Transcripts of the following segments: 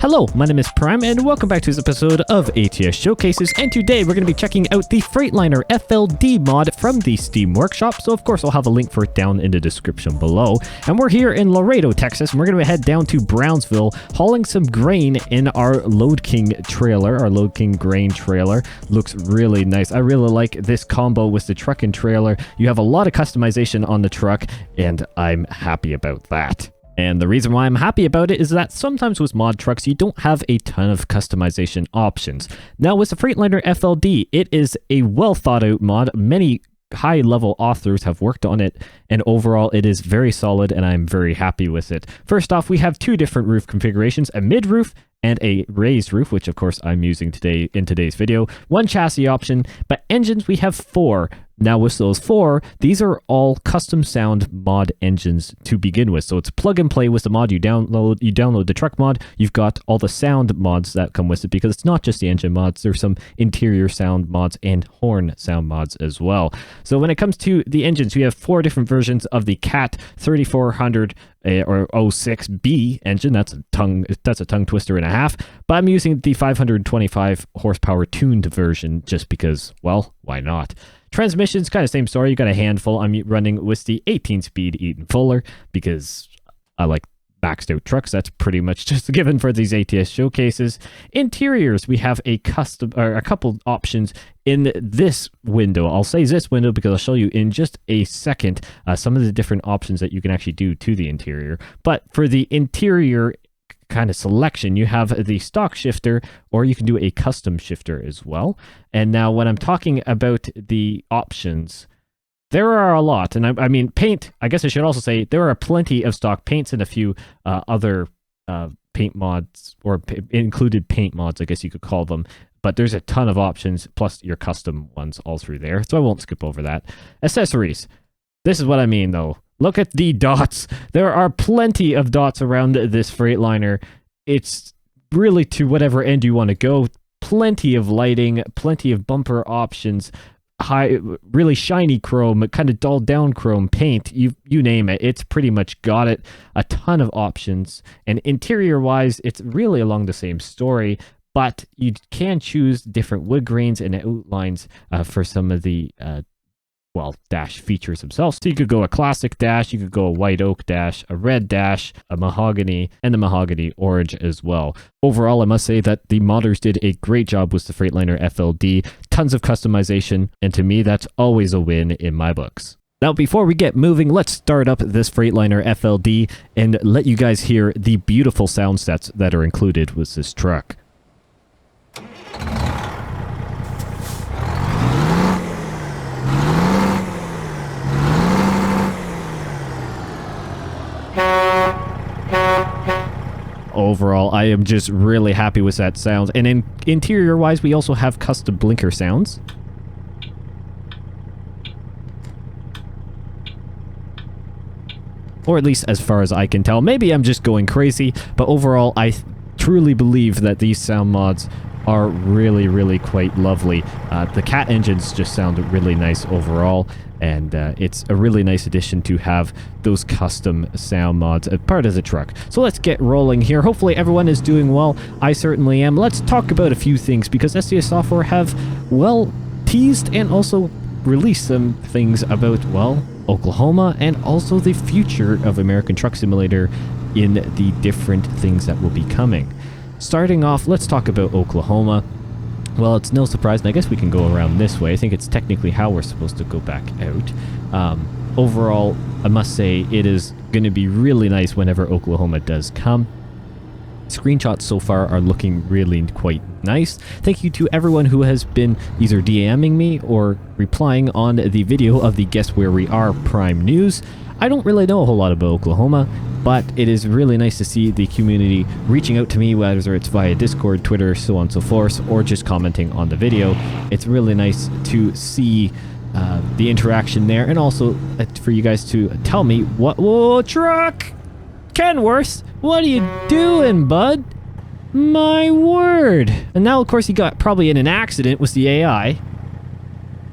Hello, my name is Prime, and welcome back to this episode of ATS Showcases, and today we're going to be checking out the Freightliner FLD mod from the Steam Workshop, so of course I'll have a link for it down in the description below. And we're here in Laredo, Texas, and we're going to head down to Brownsville, hauling some grain in our Load King trailer. Our Load King grain trailer looks really nice. I really like this combo with the truck and trailer. You have a lot of customization on the truck, and I'm happy about that. And the reason why I'm happy about it is that sometimes with mod trucks, you don't have a ton of customization options. Now with the Freightliner FLD, it is a well thought out mod. Many high-level authors have worked on it, and overall it is very solid, and I'm very happy with it. First off, we have two different roof configurations, a mid-roof and a raised roof, which of course I'm using today in today's video. One chassis option, but engines we have 4. Now with those 4, these are all custom sound mod engines to begin with. So it's plug and play with the mod. You download the truck mod, you've got all the sound mods that come with it, because it's not just the engine mods, there's some interior sound mods and horn sound mods as well. So when it comes to the engines, we have 4 different versions of the CAT 3400 or 06B engine. That's a tongue twister and a half, but I'm using the 525 horsepower tuned version just because, well, why not? Transmissions, kind of same story. You got a handful. I'm running with the 18-speed Eaton Fuller because I like maxed out trucks. That's pretty much just a given for these ATS showcases. Interiors, we have a couple options in this window. I'll say this window because I'll show you in just a second some of the different options that you can actually do to the interior. But for the interior kind of selection, you have the stock shifter, or you can do a custom shifter as well. And now when I'm talking about the options, there are a lot. And I mean, paint, I guess I should also say there are plenty of stock paints and a few other paint mods, or included paint mods, I guess you could call them. But there's a ton of options, plus your custom ones all through there. So I won't skip over that. Accessories. This is what I mean, though. Look at the dots. There are plenty of dots around this Freightliner. It's really to whatever end you want to go. Plenty of lighting, plenty of bumper options, really shiny chrome, kind of dulled down chrome paint. You name it. It's pretty much got it. A ton of options. And interior-wise, it's really along the same story, but you can choose different wood grains and outlines for some of the dash features themselves. So you could go a classic dash, you could go a white oak dash, a red dash, a mahogany, and the mahogany orange as well. Overall, I must say that the modders did a great job with the Freightliner FLD. Tons of customization, and to me, that's always a win in my books. Now, before we get moving, let's start up this Freightliner FLD and let you guys hear the beautiful sound sets that are included with this truck. Overall, I am just really happy with that sound. And interior wise, we also have custom blinker sounds. Or at least as far as I can tell. Maybe I'm just going crazy, but overall, I truly believe that these sound mods are really, really quite lovely. The CAT engines just sound really nice overall, and it's a really nice addition to have those custom sound mods as part of the truck. So let's get rolling here. Hopefully everyone is doing well. I certainly am. Let's talk about a few things, because SCS Software have, well, teased and also released some things about, well, Oklahoma and also the future of American Truck Simulator in the different things that will be coming. Starting off, let's talk about Oklahoma. Well, it's no surprise, and I guess we can go around this way. I think it's technically how we're supposed to go back out. Overall, I must say it is going to be really nice whenever Oklahoma does come. Screenshots so far are looking really quite nice. Thank you to everyone who has been either DMing me or replying on the video of the Guess Where We Are Prime News. I don't really know a whole lot about Oklahoma, but it is really nice to see the community reaching out to me, whether it's via Discord, Twitter, so on and so forth, or just commenting on the video. It's really nice to see the interaction there, and also for you guys to tell me whoa, truck! Kenworth, what are you doing, bud? My word. And now, of course, he got probably in an accident with the AI.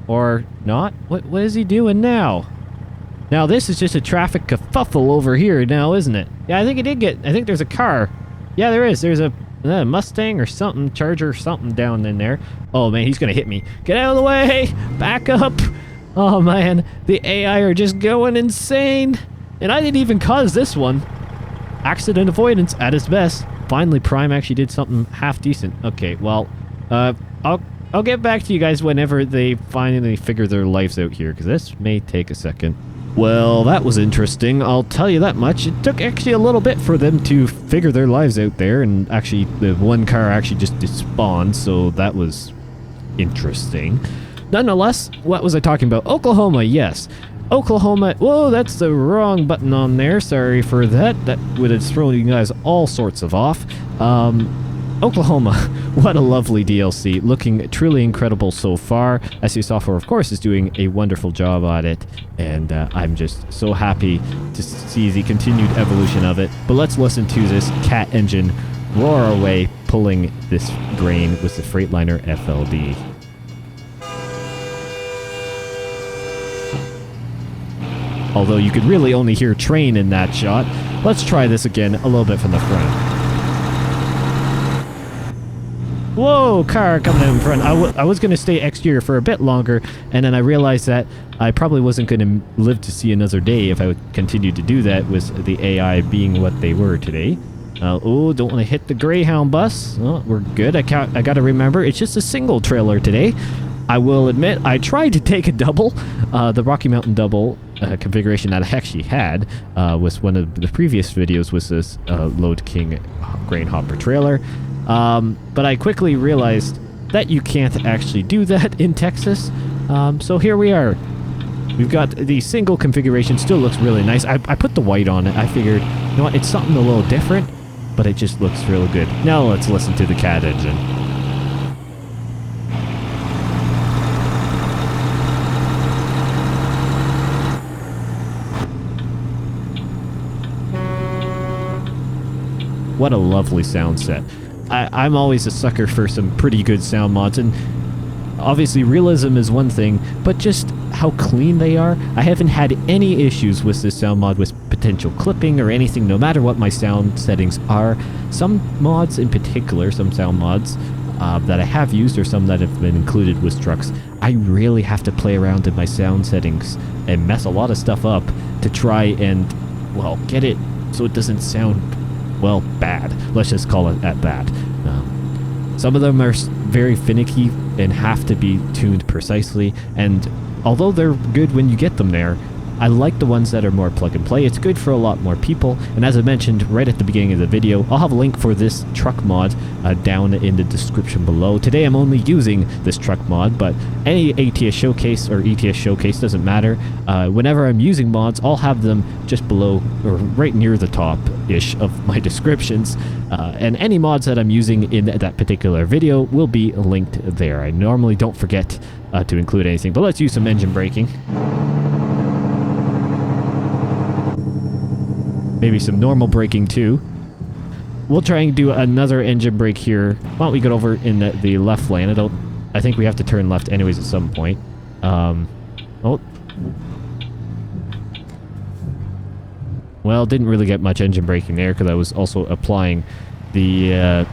Or not? What is he doing now? Now, this is just a traffic kerfuffle over here now, isn't it? Yeah, I think it did get... I think there's a car. Yeah, there is. There's a Mustang or something, Charger or something down in there. Oh man, he's gonna hit me. Get out of the way! Back up! Oh man, the AI are just going insane. And I didn't even cause this one. Accident avoidance at its best. Finally, Prime actually did something half decent. Okay, well, I'll get back to you guys whenever they finally figure their lives out here, because this may take a second. Well, that was interesting. I'll tell you that much. It took actually a little bit for them to figure their lives out there, and actually the one car actually just despawned, so that was interesting. Nonetheless, what was I talking about? Oklahoma, yes. Oklahoma, whoa, that's the wrong button on there. Sorry for that. That would have thrown you guys all sorts of off. Oklahoma, what a lovely DLC. Looking truly incredible so far. SE Software, of course, is doing a wonderful job on it, and I'm just so happy to see the continued evolution of it. But let's listen to this cat engine roar away, pulling this grain with the Freightliner FLD. Although you could really only hear train in that shot. Let's try this again a little bit from the front. Whoa, car coming out in front. I was going to stay exterior for a bit longer, and then I realized that I probably wasn't going to live to see another day if I would continue to do that with the AI being what they were today. Oh, don't want to hit the Greyhound bus. Oh, we're good. I got to remember, it's just a single trailer today. I will admit, I tried to take a double. The Rocky Mountain double configuration that I actually had was one of the previous videos was this Load King grain hopper trailer. But I quickly realized that you can't actually do that in Texas. So here we are. We've got the single configuration. Still looks really nice. I put the white on it. I figured, you know what, it's something a little different, but it just looks real good. Now let's listen to the cat engine. What a lovely sound set. I'm always a sucker for some pretty good sound mods, and obviously realism is one thing, but just how clean they are. I haven't had any issues with this sound mod with potential clipping or anything, no matter what my sound settings are. Some mods in particular, some sound mods that I have used or some that have been included with trucks, I really have to play around in my sound settings and mess a lot of stuff up to try and, well, get it so it doesn't sound, well, bad. Let's just call it at bad. Some of them are very finicky and have to be tuned precisely, and although they're good when you get them there, I like the ones that are more plug and play. It's good for a lot more people, and as I mentioned right at the beginning of the video, I'll have a link for this truck mod down in the description below. Today I'm only using this truck mod, but any ATS showcase or ETS showcase doesn't matter. Whenever I'm using mods, I'll have them just below or right near the top-ish of my descriptions, and any mods that I'm using in that particular video will be linked there. I normally don't forget to include anything, but let's use some engine braking. Maybe some normal braking too. We'll try and do another engine brake here. Why don't we get over in the left lane? I think we have to turn left anyways at some point. Oh. Well, didn't really get much engine braking there because I was also applying the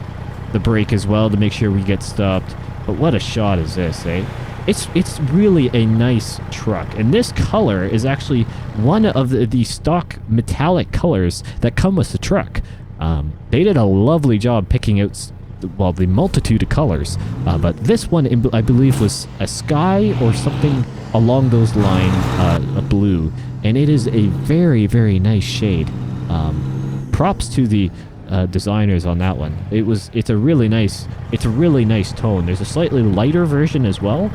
brake as well to make sure we get stopped. But what a shot is this, eh? It's really a nice truck, and this color is actually one of the stock metallic colors that come with the truck. They did a lovely job picking out, well, the multitude of colors, but this one I believe was a sky or something along those lines, a blue, and it is a very, very nice shade. Props to the designers on that one. It's a really nice tone. There's a slightly lighter version as well.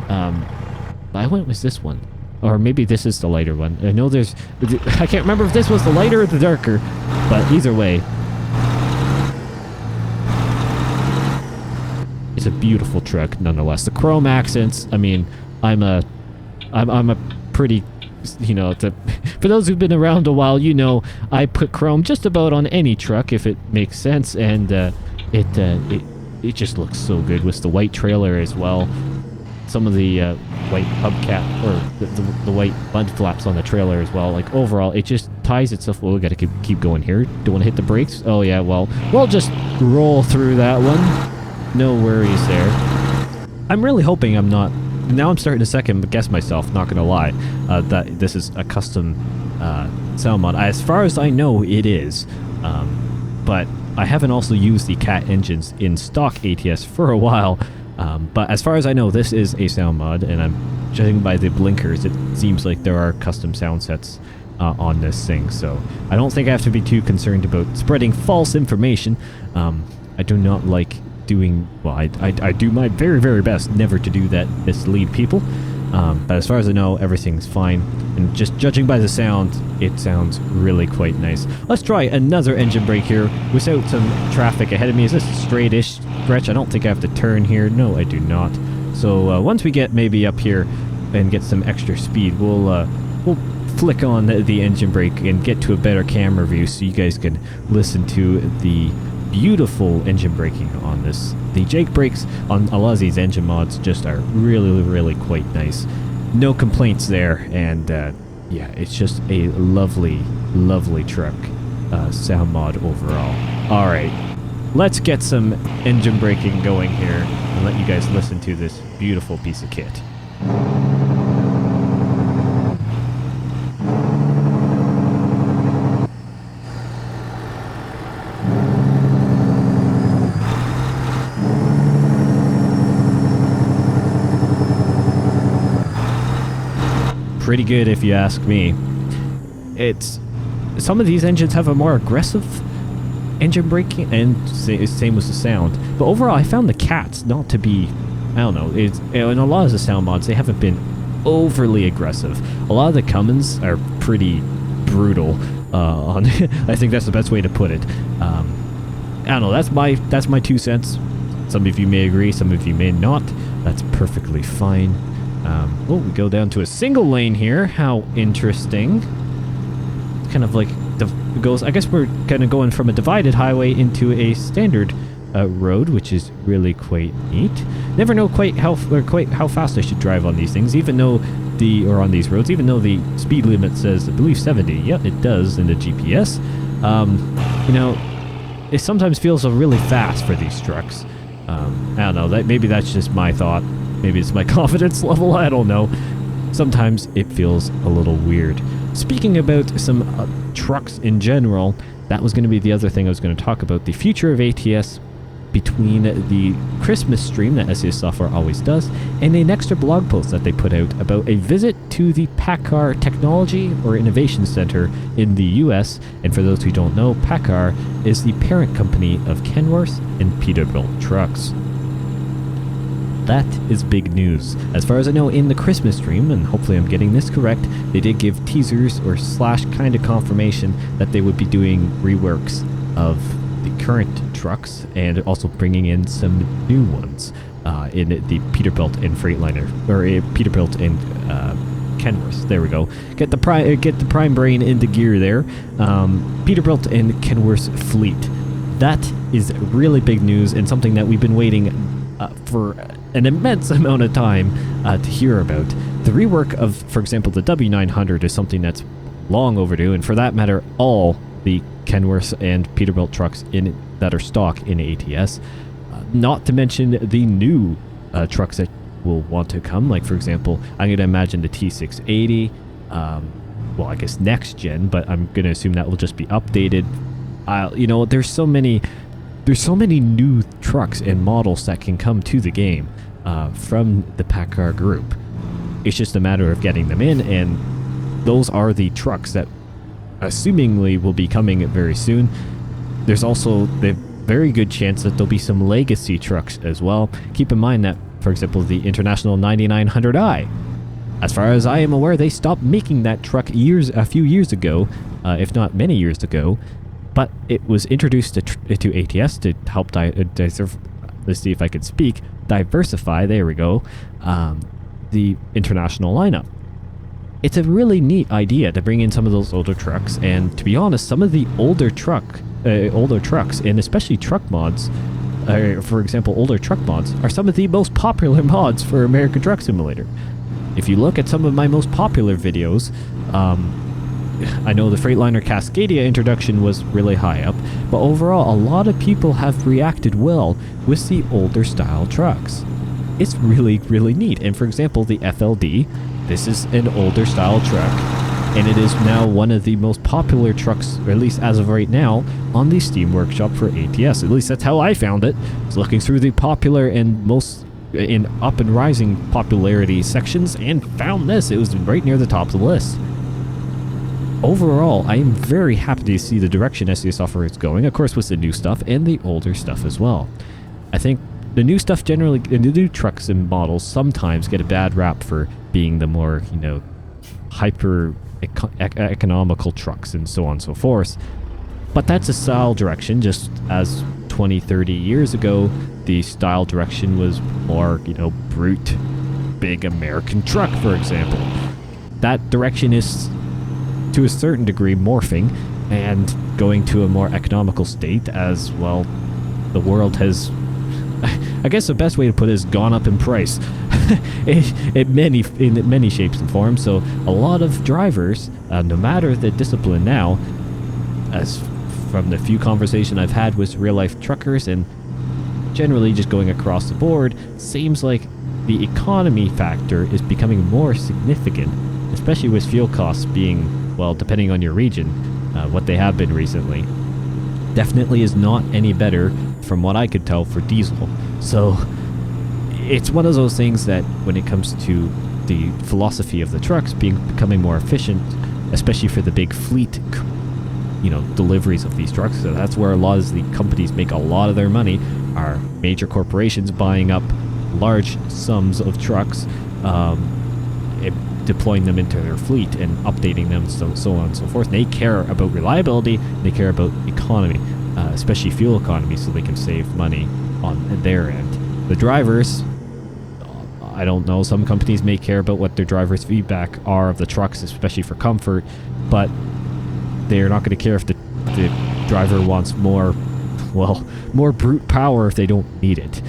But I went with this one. Or maybe this is the lighter one. I know I can't remember if this was the lighter or the darker, but either way. It's a beautiful truck nonetheless. The chrome accents, I mean, I'm a pretty, you know, for those who've been around a while, you know, I put chrome just about on any truck if it makes sense, and it just looks so good with the white trailer as well. Some of the white hubcap or the white mud flaps on the trailer as well. Like overall, it just ties itself. Well, we gotta keep going here. Don't want to hit the brakes. Oh yeah, well, we'll just roll through that one. No worries there. I'm really hoping I'm not. Now I'm starting to second guess myself, not gonna lie, that this is a custom sound mod. As far as I know, it is. But I haven't also used the CAT engines in stock ATS for a while. But as far as I know, this is a sound mod, and I'm judging by the blinkers, it seems like there are custom sound sets on this thing. So I don't think I have to be too concerned about spreading false information. I do not like doing, well, I do my very, very best never to do that, mislead people. But as far as I know, everything's fine. And just judging by the sound, it sounds really quite nice. Let's try another engine brake here without some traffic ahead of me. Is this a straight-ish stretch? I don't think I have to turn here. No, I do not. So once we get maybe up here and get some extra speed, we'll flick on the engine brake and get to a better camera view so you guys can listen to the beautiful engine braking on this. The Jake brakes on a lot of these engine mods just are really, really quite nice. No complaints there, and yeah, it's just a lovely, lovely truck sound mod overall. All right, let's get some engine braking going here and let you guys listen to this beautiful piece of kit. Pretty good if you ask me. It's some of these engines have a more aggressive engine braking, and same with the sound. But overall, I found the cats not to be, I don't know, it's in a lot of the sound mods they haven't been overly aggressive. A lot of the Cummins are pretty brutal. On I think that's the best way to put it. I don't know. That's my 2 cents. Some of you may agree, some of you may not. That's perfectly fine. Oh, we go down to a single lane here. How interesting. It's kind of like goes. I guess we're kind of going from a divided highway into a standard road, which is really quite neat. Never know quite how fast I should drive on these things, even though on these roads, even though the speed limit says, I believe, 70. Yep, it does in the GPS. You know, it sometimes feels really fast for these trucks. I don't know. Maybe that's just my thought. Maybe it's my confidence level, I don't know. Sometimes it feels a little weird. Speaking about some trucks in general, that was going to be the other thing I was going to talk about. The future of ATS between the Christmas stream that SES Software always does and an extra blog post that they put out about a visit to the PACCAR Technology or Innovation Center in the US. And for those who don't know, PACCAR is the parent company of Kenworth and Peterbilt trucks. That is big news. As far as I know, in the Christmas stream, and hopefully I'm getting this correct, they did give teasers or / kind of confirmation that they would be doing reworks of the current trucks and also bringing in some new ones in the Peterbilt and Freightliner, or Peterbilt and Kenworth. There we go. Get the prime brain into gear there. Peterbilt and Kenworth fleet. That is really big news and something that we've been waiting for an immense amount of time to hear about. The rework of, for example, the W900 is something that's long overdue, and for that matter, all the Kenworth and Peterbilt trucks that are stock in ATS. Not to mention the new trucks that will want to come, like for example, I'm going to imagine the T680, well, I guess next gen, but I'm going to assume that will just be updated. You know, there's so many new trucks and models that can come to the game from the PACCAR group. It's just a matter of getting them in, and those are the trucks that assumingly will be coming very soon. There's also the very good chance that there'll be some legacy trucks as well. Keep in mind that, for example, the International 9900i, as far as I am aware, they stopped making that truck a few years ago, if not many years ago. But it was introduced to ATS to help let's see if I can speak. Diversify, there we go, the international lineup. It's a really neat idea to bring in some of those older trucks, and to be honest, some of the older trucks, and especially truck mods, for example, older truck mods, are some of the most popular mods for American Truck Simulator. If you look at some of my most popular videos, I know the Freightliner Cascadia introduction was really high up, but overall a lot of people have reacted well with the older style trucks. It's really, really neat. And for example, the FLD, this is an older style truck, and it is now one of the most popular trucks, or at least as of right now, on the Steam Workshop for ATS. At least that's how I found it. I was looking through the popular and most in up and rising popularity sections and found this. It was right near the top of the list. Overall, I am very happy to see the direction SEO software is going, of course with the new stuff and the older stuff as well. I think the new stuff generally, the new trucks and models sometimes get a bad rap for being the more, you know, hyper economical trucks and so on and so forth. But that's a style direction, just as 20, 30 years ago, the style direction was more, you know, brute, big American truck, for example. That direction is, to a certain degree, morphing and going to a more economical state as, well, the world has, I guess the best way to put it is gone up in price in many shapes and forms. So a lot of drivers, no matter the discipline now, as from the few conversations I've had with real-life truckers and generally just going across the board, seems like the economy factor is becoming more significant, especially with fuel costs being, well, depending on your region, what they have been recently. Definitely is not any better from what I could tell for diesel. So it's one of those things that when it comes to the philosophy of the trucks becoming more efficient, especially for the big fleet, you know, deliveries of these trucks. So that's where a lot of the companies make a lot of their money, are major corporations buying up large sums of trucks, deploying them into their fleet and updating them, so on and so forth. They care about reliability, they care about economy, especially fuel economy, so they can save money on their end. The drivers, I don't know, some companies may care about what their drivers' feedback are of the trucks, especially for comfort, but they're not going to care if the driver wants more, well, more brute power if they don't need it.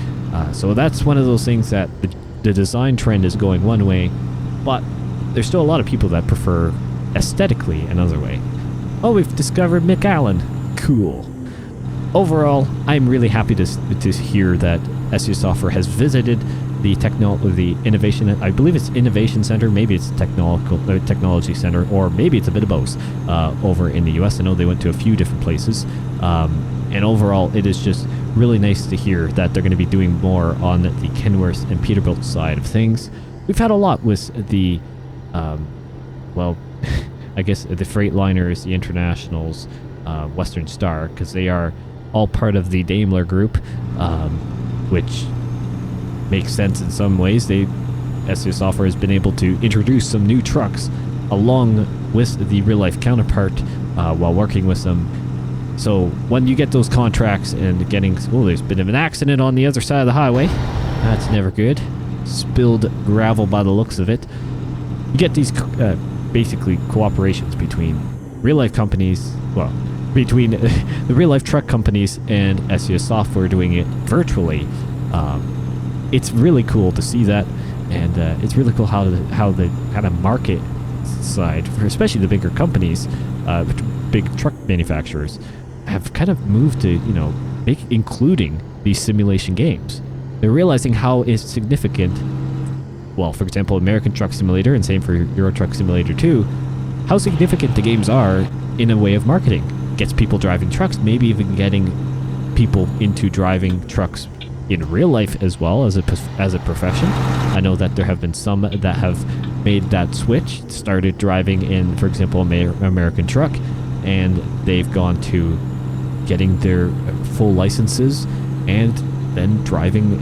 So that's one of those things that the design trend is going one way, but there's still a lot of people that prefer aesthetically another way. Oh, we've discovered McAllen. Cool. Overall, I'm really happy to hear that SEO Software has visited the innovation, I believe it's Innovation Center, maybe it's Technology Center, or maybe it's a bit of both, over in the US. I know they went to a few different places. And overall, it is just really nice to hear that they're going to be doing more on the Kenworth and Peterbilt side of things. We've had a lot with the, well, I guess the Freightliners, the Internationals, Western Star, because they are all part of the Daimler group, which makes sense in some ways. SEO Software has been able to introduce some new trucks along with the real-life counterpart while working with them. So when you get those contracts and getting, oh, there's been an accident on the other side of the highway. That's never good. Spilled gravel by the looks of it. You get these basically cooperations between real-life companies, well, between the real-life truck companies and SEO Software doing it virtually. It's really cool to see that, and it's really cool how the kind of market side, for especially the bigger companies, big truck manufacturers, have kind of moved to, you know, including these simulation games. They're realizing how is significant, well, for example, American Truck Simulator, and same for Euro Truck Simulator 2, how significant the games are in a way of marketing. Gets people driving trucks, maybe even getting people into driving trucks in real life as well as a profession. I know that there have been some that have made that switch, started driving in, for example, American Truck, and they've gone to getting their full licenses and then driving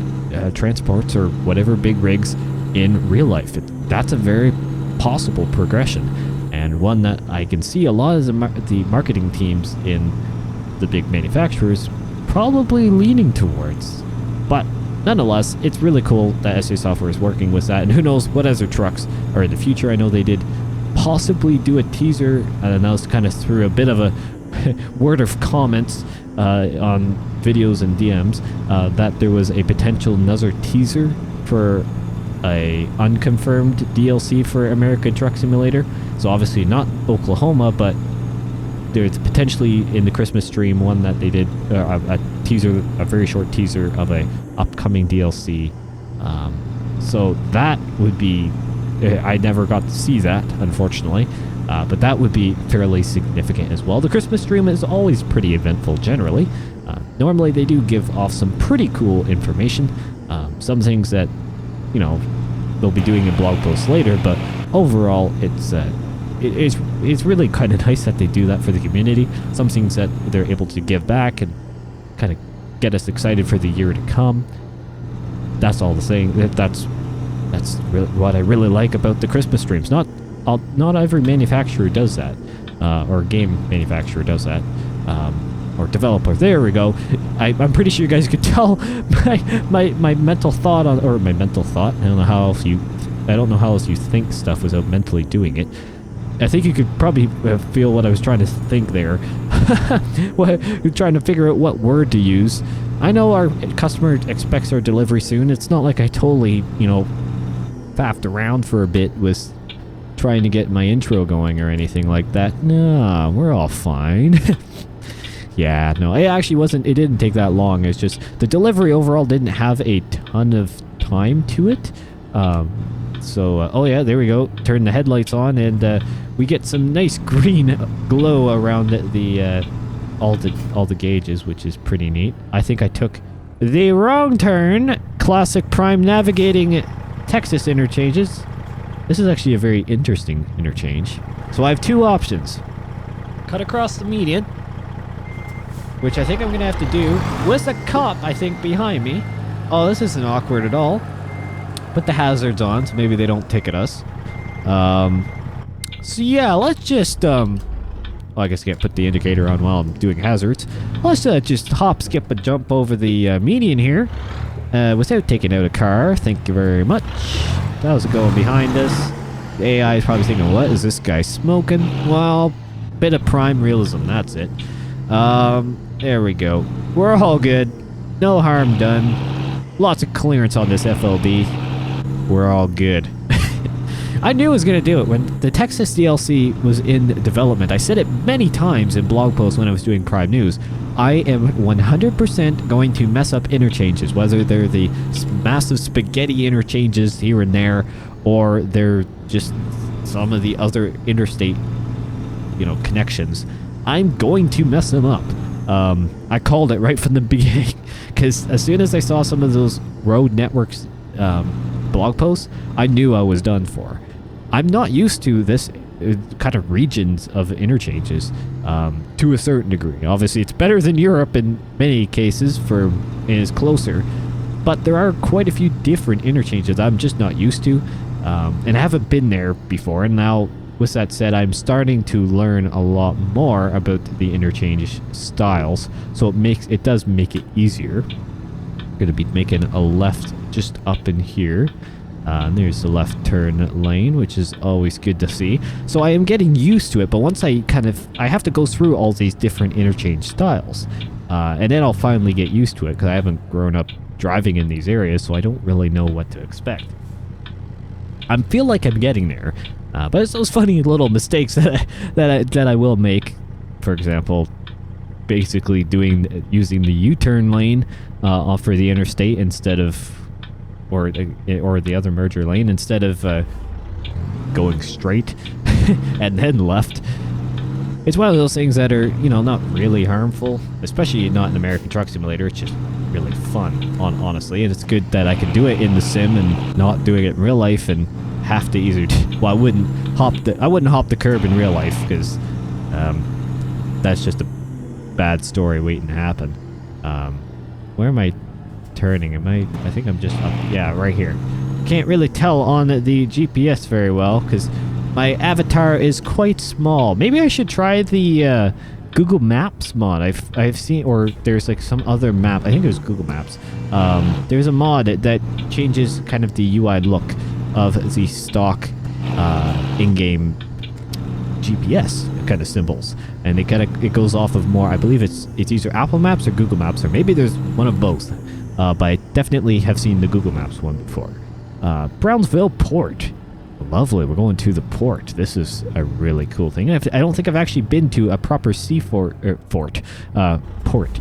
transports or whatever big rigs in real life. That's a very possible progression, and one that I can see a lot of the marketing teams in the big manufacturers probably leaning towards. But nonetheless, it's really cool that SEO Software is working with that, and who knows what other trucks are in the future. I know they did possibly do a teaser, and that was kind of through a bit of a word of comments on videos and DMs, that there was a potential another teaser for a unconfirmed DLC for American Truck Simulator. So obviously not Oklahoma, but there's potentially in the Christmas stream one that they did a teaser, a very short teaser of a upcoming DLC. So that would be, I never got to see that, unfortunately, but that would be fairly significant as well. The Christmas stream is always pretty eventful generally. Normally they do give off some pretty cool information, some things that, you know, they'll be doing in blog posts later, but overall it's really kind of nice that they do that for the community. Some things that they're able to give back and kind of get us excited for the year to come. That's all the thing. That's really what I really like about the Christmas streams. Not every manufacturer does that, or game manufacturer does that, or developer. There we go. I'm pretty sure you guys could tell my mental thought on, or my mental thought. I don't know how else you think stuff without mentally doing it. I think you could probably feel what I was trying to think there. Trying to figure out what word to use. I know our customer expects our delivery soon. It's not like I totally, you know, faffed around for a bit with trying to get my intro going or anything like that. No, we're all fine. Yeah, no, it actually wasn't. It didn't take that long. It's just the delivery overall didn't have a ton of time to it. Oh yeah, there we go. Turn the headlights on, and we get some nice green glow around all the gauges, which is pretty neat. I think I took the wrong turn. Classic Prime navigating Texas interchanges. This is actually a very interesting interchange. So I have two options. Cut across the median, which I think I'm gonna have to do with a cop, I think, behind me. Oh, this isn't awkward at all. Put the hazards on, so maybe they don't ticket us. So yeah, let's just, well, I guess I can't put the indicator on while I'm doing hazards. Let's just hop, skip, and jump over the median here without taking out a car. Thank you very much. How's it going behind us? The AI is probably thinking, what is this guy smoking? Well, bit of prime realism, that's it. There we go. We're all good. No harm done. Lots of clearance on this FLD. We're all good. I knew I was going to do it. When the Texas DLC was in development, I said it many times in blog posts when I was doing Prime News. I am 100% going to mess up interchanges, whether they're the massive spaghetti interchanges here and there, or they're just some of the other interstate, you know, connections. I'm going to mess them up. I called it right from the beginning, because as soon as I saw some of those road networks blog posts, I knew I was done for. I'm not used to this kind of regions of interchanges to a certain degree. Obviously, it's better than Europe in many cases, and is closer, but there are quite a few different interchanges I'm just not used to, and I haven't been there before. And now, with that said, I'm starting to learn a lot more about the interchange styles, so it does make it easier. I'm going to be making a left just up in here. And there's the left turn lane, which is always good to see. So I am getting used to it, but once I have to go through all these different interchange styles. And then I'll finally get used to it, because I haven't grown up driving in these areas, so I don't really know what to expect. I feel like I'm getting there, but it's those funny little mistakes that I will make. For example, basically using the U-turn lane for the interstate instead of, or the other merger lane instead of going straight and then left. It's one of those things that are, you know, not really harmful, especially not in American Truck Simulator. It's just really fun, honestly, and it's good that I can do it in the sim and not doing it in real life and have to either. Well, I wouldn't hop the curb in real life, because that's just a bad story waiting to happen. Where am I turning? I think I'm just up. Yeah, right here. Can't really tell on the GPS very well, because my avatar is quite small. Maybe I should try the Google Maps mod. I've seen, or there's like some other map. I think it was Google Maps. There's a mod that changes kind of the UI look of the stock in-game GPS kind of symbols, and it goes off of more. I believe it's either Apple Maps or Google Maps, or maybe there's one of both. But I definitely have seen the Google Maps one before. Brownsville Port. Lovely, we're going to the port. This is a really cool thing. I don't think I've actually been to a proper port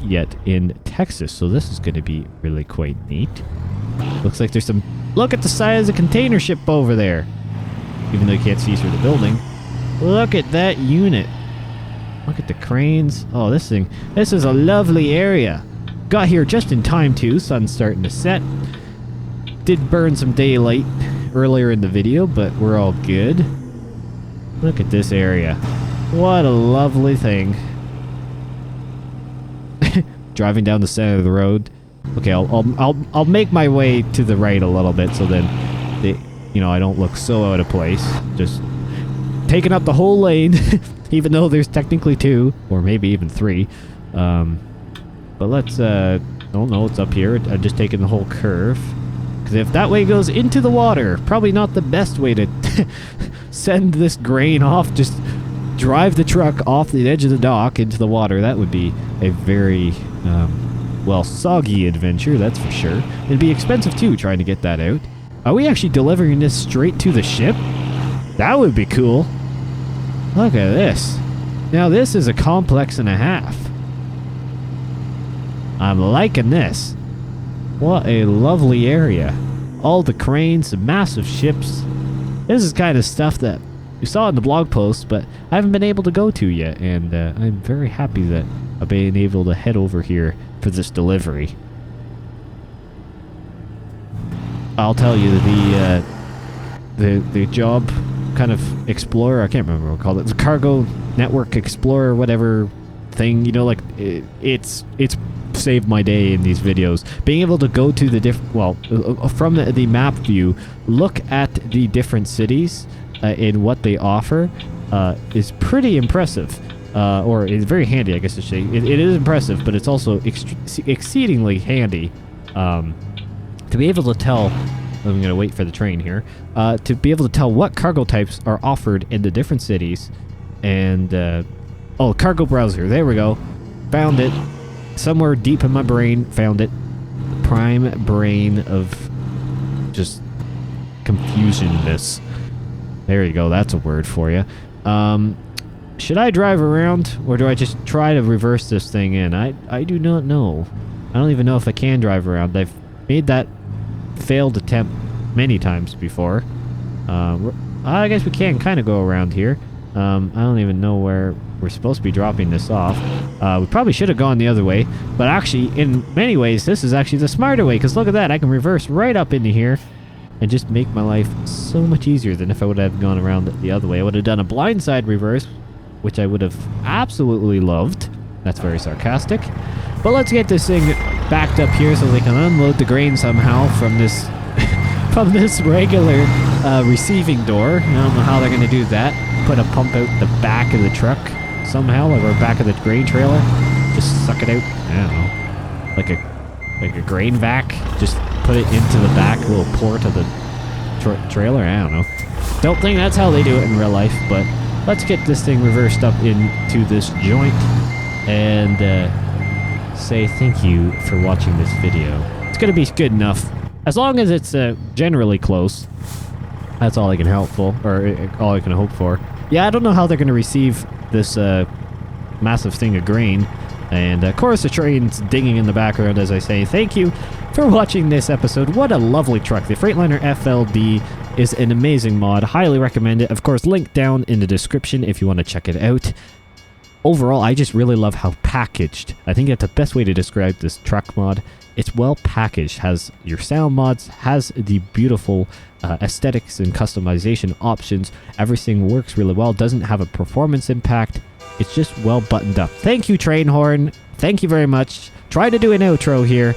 yet in Texas, so this is going to be really quite neat. Looks like there's some... Look at the size of the container ship over there. Even though you can't see through the building. Look at that unit. Look at the cranes. Oh, this is a lovely area. Got here just in time too. Sun's starting to set. Did burn some daylight earlier in the video, but we're all good. Look at this area. What a lovely thing. Driving down the center of the road. Okay, I'll make my way to the right a little bit so then I don't look so out of place. Just taking up the whole lane, even though there's technically 2 or maybe even 3. But let's don't know what's up here. I'm just taking the whole curve. Because if that way goes into the water, probably not the best way to send this grain off. Just drive the truck off the edge of the dock into the water. That would be a very, soggy adventure, that's for sure. It'd be expensive too, trying to get that out. Are we actually delivering this straight to the ship? That would be cool. Look at this. Now this is a complex and a half. I'm liking this. What a lovely area. All the cranes, the massive ships. This is kind of stuff that you saw in the blog post, but I haven't been able to go to yet, and I'm very happy that I've been able to head over here for this delivery. I'll tell you, the job kind of explorer, I can't remember what we called it, the cargo network explorer, whatever thing, like it's saved my day in these videos. Being able to go to the from the map view, look at the different cities and what they offer is pretty impressive. Or it's very handy, I guess to say. It is impressive, but it's also exceedingly handy to be able to tell. I'm going to wait for the train here. To be able to tell what cargo types are offered in the different cities. And, cargo browser. There we go. Found it. Somewhere deep in my brain, found it. The prime brain of just confusionness. There you go. That's a word for you. Should I drive around, or do I just try to reverse this thing in? I do not know. I don't even know if I can drive around. I've made that failed attempt many times before. I guess we can kind of go around here. I don't even know where we're supposed to be dropping this off. We probably should have gone the other way, but actually, in many ways, this is actually the smarter way, because look at that. I can reverse right up into here and just make my life so much easier than if I would have gone around the other way. I would have done a blindside reverse, which I would have absolutely loved. That's very sarcastic. But let's get this thing backed up here so they can unload the grain somehow from this from this regular receiving door. I don't know how they're going to do that. Put a pump out the back of the truck somehow, like our back of the grain trailer. Just suck it out. I don't know. Like a grain vac. Just put it into the back little port of the trailer. I don't know. Don't think that's how they do it in real life, but let's get this thing reversed up into this joint and say thank you for watching this video. It's going to be good enough. As long as it's generally close. That's all I can hope for. Or all I can hope for. Yeah, I don't know how they're going to receive this massive thing of grain. And of course the train's dinging in the background as I say thank you for watching this episode. What a lovely truck. The Freightliner FLD is an amazing mod. Highly recommend it. Of course, link down in the description if you want to check it out. Overall, I just really love how packaged. I think that's the best way to describe this truck mod. It's well packaged, has your sound mods, has the beautiful aesthetics and customization options. Everything works really well, doesn't have a performance impact. It's just well buttoned up. Thank you, Train Horn. Thank you very much. Try to do an outro here.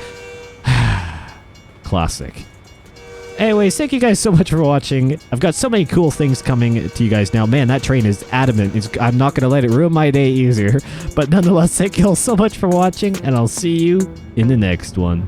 Classic. Anyways, thank you guys so much for watching. I've got so many cool things coming to you guys now. Man, that train is adamant. I'm not going to let it ruin my day easier. But nonetheless, thank you all so much for watching, and I'll see you in the next one.